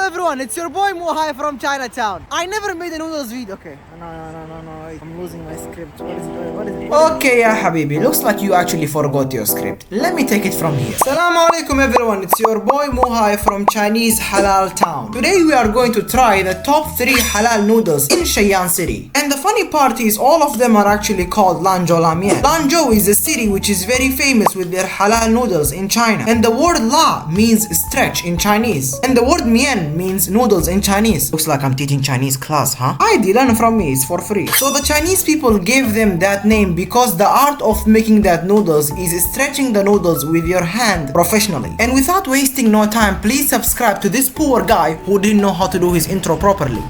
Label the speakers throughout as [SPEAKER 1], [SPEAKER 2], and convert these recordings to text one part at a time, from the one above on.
[SPEAKER 1] everyone, it's your boy Muhai from Chinatown. I never made a noodles video. Okay, no, I'm losing my script. What is it?
[SPEAKER 2] Okay, ya habibi, looks like you actually forgot your script. Let me take it from here. Assalamu alaikum everyone, it's your boy Muhai from Chinese Halal Town. Today we are going to try the top 3 halal noodles in Shenyang city. And the funny part is all of them are actually called lanzhoulamian. Lanzhou is a city which is very famous with their halal noodles in China. And the word la means stretch in Chinese. And the word mian means noodles in Chinese. Looks like I'm teaching Chinese class, huh? Learn from me, it's for free. So the Chinese people gave them that name because the art of making that noodles is stretching the noodles with your hand professionally. And without wasting no time, please subscribe to this poor guy who didn't know how to do his intro properly.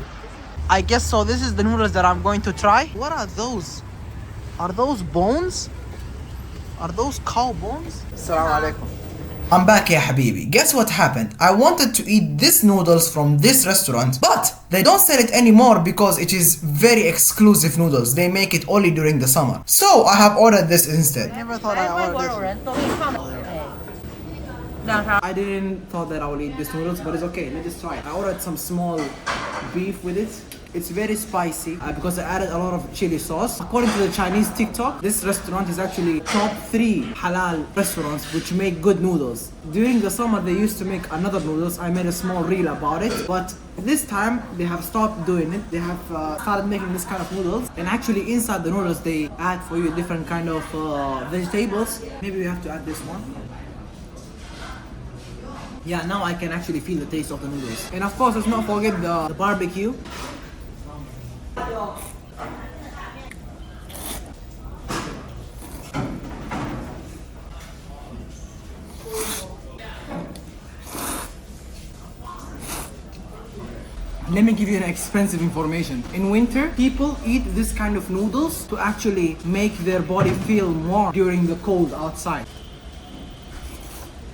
[SPEAKER 1] I guess so. This is the noodles that I'm going to try. What are those? Are those bones? Are those cow bones? Assalamu alaikum.
[SPEAKER 2] I'm back, ya habibi. Guess what happened? I wanted to eat this noodles from this restaurant, but they don't sell it anymore because it is very exclusive noodles. They make it only during the summer. So I have ordered this instead.
[SPEAKER 1] I never thought I ordered this. I didn't thought that I would eat this noodles, but it's okay. Let's just try it. I ordered some small beef with it. It's very spicy because I added a lot of chili sauce. According to the Chinese TikTok, this restaurant is actually top 3 halal restaurants which make good noodles. During the summer, they used to make another noodles. I made a small reel about it, but this time they have stopped doing it. They have started making this kind of noodles, and actually inside the noodles they add for you different kind of vegetables. Maybe we have to add this one. Yeah, now I can actually feel the taste of the noodles. And of course, let's not forget the barbecue. Let me give you an expensive information. In winter, people eat this kind of noodles to actually make their body feel warm during the cold outside.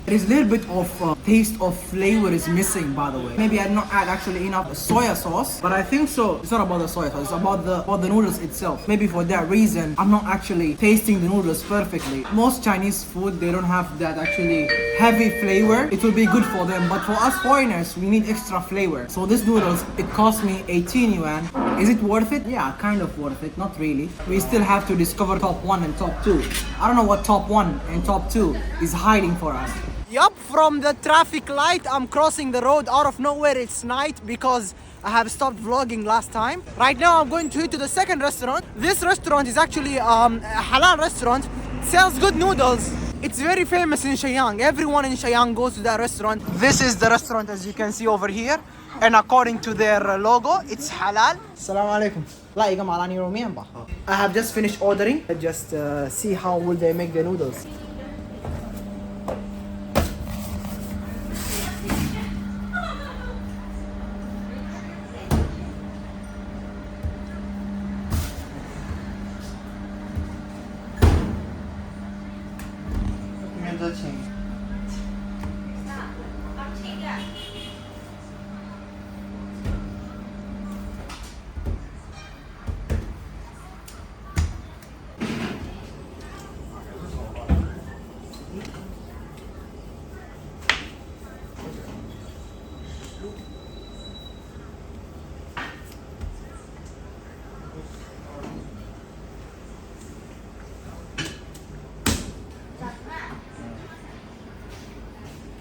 [SPEAKER 1] There is a little bit of taste of flavor is missing, by the way. Maybe I did not add actually enough soya sauce, but I think so. It's not about the soya sauce, it's about the noodles itself. Maybe for that reason, I'm not actually tasting the noodles perfectly. Most Chinese food, they don't have that actually heavy flavor. It will be good for them, but for us foreigners, we need extra flavor. So this noodles, it cost me 18 yuan. Is it worth it? Yeah, kind of worth it, not really. We still have to discover top 1 and top 2. I don't know what top 1 and top 2 is hiding for us. Yup, from the traffic light, I'm crossing the road out of nowhere. It's night because I have stopped vlogging last time. Right now, I'm going to eat to the second restaurant. This restaurant is actually a halal restaurant. It sells good noodles. It's very famous in Shenyang. Everyone in Shenyang goes to that restaurant. This is the restaurant, as you can see over here. And according to their logo, it's halal. Assalamu alaikum. I have just finished ordering. Just see how will they make the noodles.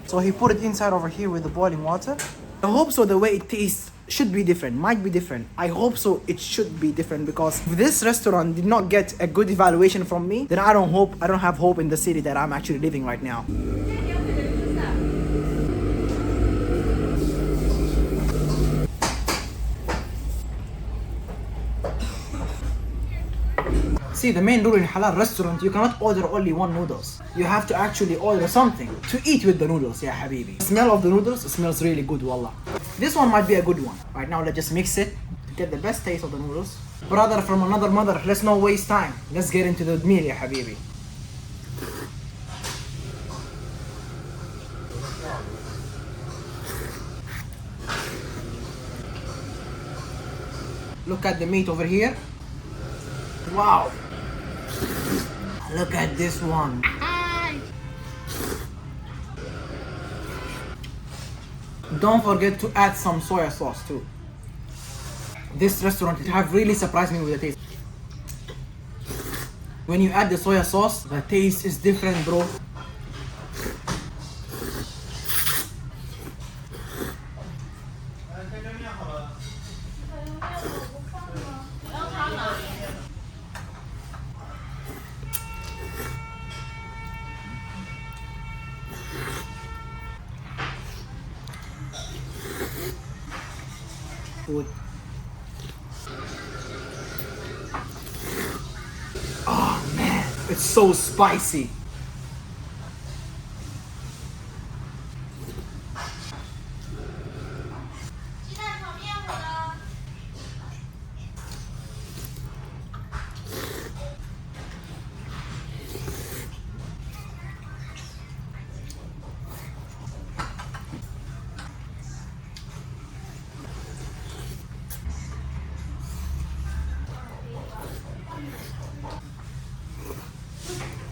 [SPEAKER 1] So he put it inside over here with the boiling water. I hope so the way it tastes should be different, might be different. I hope so it should be different because if this restaurant did not get a good evaluation from me, then I don't have hope in the city that I'm actually living right now. See, the main rule in halal restaurant, you cannot order only one noodles. You have to actually order something to eat with the noodles, yeah habibi. The smell of the noodles smells really good, wallah. This one might be a good one. Right now, let's just mix it to get the best taste of the noodles. Brother from another mother, let's not waste time. Let's get into the meal, yeah habibi. Look at the meat over here. Wow. Look at this one. Don't forget to add some soya sauce too. This restaurant have really surprised me with the taste. When you add the soya sauce, the taste is different, bro. Food. Oh man, it's so spicy.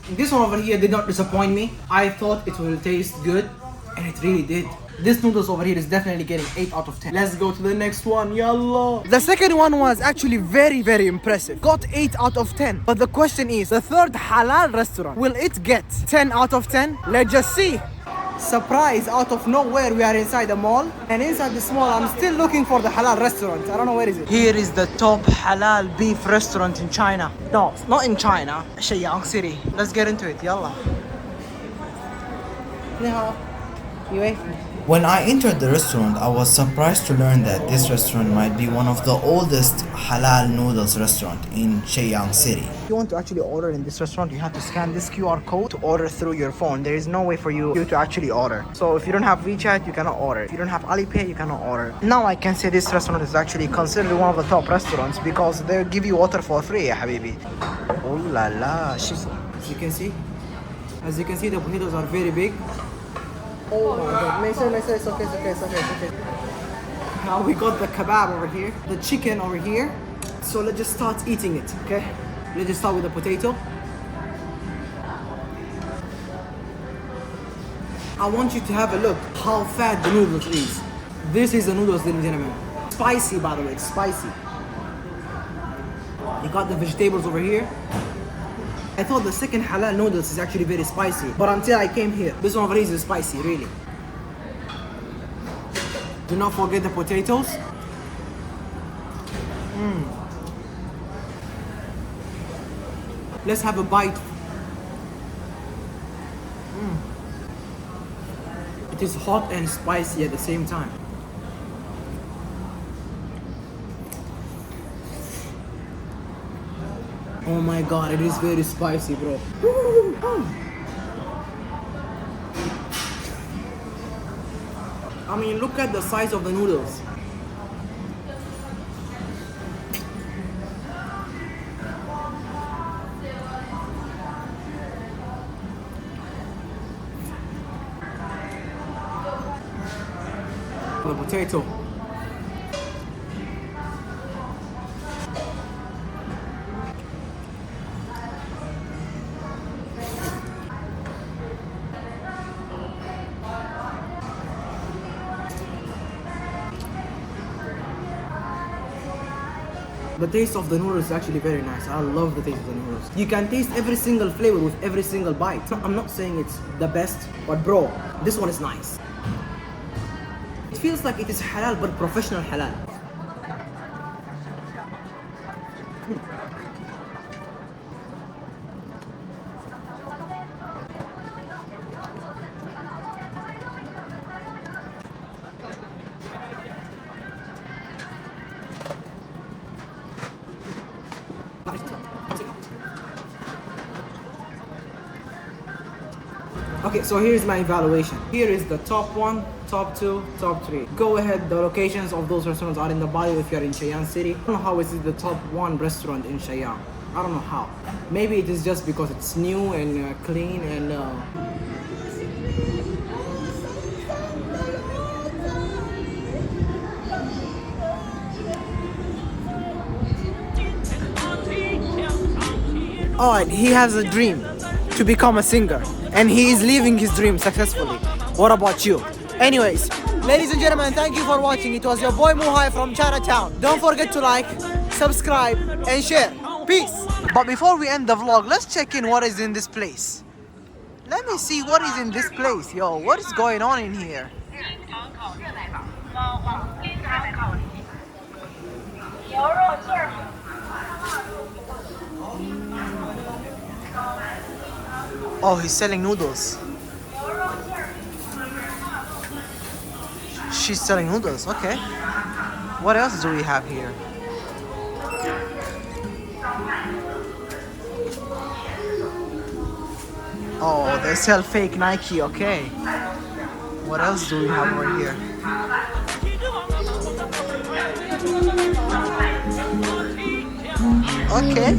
[SPEAKER 1] This one over here did not disappoint me. I thought it will taste good, and it really did. This noodles over here is definitely getting 8 out of 10. Let's go to the next one, yallah. The second one was actually very impressive. Got 8 out of 10. But the question is, the third halal restaurant, will it get 10 out of 10? Let's just see. Surprise, out of nowhere we are inside the mall, and inside this mall I'm still looking for the halal restaurant. I don't know where is it. Here is the top halal beef restaurant in China. No, not in China, Shenyang city. Let's get into it, yallah.
[SPEAKER 2] When I entered the restaurant, I was surprised to learn that this restaurant might be one of the oldest halal noodles restaurant in Shenyang city.
[SPEAKER 1] If you want to actually order in this restaurant, you have to scan this QR code to order through your phone. There is no way for you to actually order. So if you don't have WeChat, you cannot order. If you don't have Alipay, you cannot order. Now I can say this restaurant is actually considered one of the top restaurants because they give you water for free, ya habibi. Oh la la. As you can see, the potatoes are very big. Oh my god, it's okay. Now we got the kebab over here, the chicken over here. So let's just start eating it, okay? Let's just start with the potato. I want you to have a look how fat the noodles is. This is the noodles, ladies and gentlemen. Spicy, by the way, it's spicy. You got the vegetables over here. I thought the second halal noodles is actually very spicy, but until I came here, this one over here is spicy, really. Do not forget the potatoes. Let's have a bite. It is hot and spicy at the same time. Oh my god, it is very spicy, bro. I mean, look at the size of the noodles. The potato. The taste of the noodles is actually very nice. I love the taste of the noodles. You can taste every single flavor with every single bite. I'm not saying it's the best, but bro, this one is nice. It feels like it is halal, but professional halal. Okay, so here's my evaluation. Here is the top 1, top 2, top 3. Go ahead, the locations of those restaurants are in the bio if you're in Shenyang city. I don't know how is it the top 1 restaurant in Shenyang. I don't know how. Maybe it is just because it's new and clean and Alright, he has a dream to become a singer, and he is living his dream successfully. What about you? Anyways,
[SPEAKER 2] Ladies and gentlemen, thank you for watching. It was your boy Muhai from Chinatown. Don't forget to like, subscribe and share. Peace. But before we end the vlog, let's check in what is in this place. Let me see what is in this place. Yo, what is going on in here? Oh, he's selling noodles. She's selling noodles, okay. What else do we have here? Oh, they sell fake Nike, okay. What else do we have over here? Okay.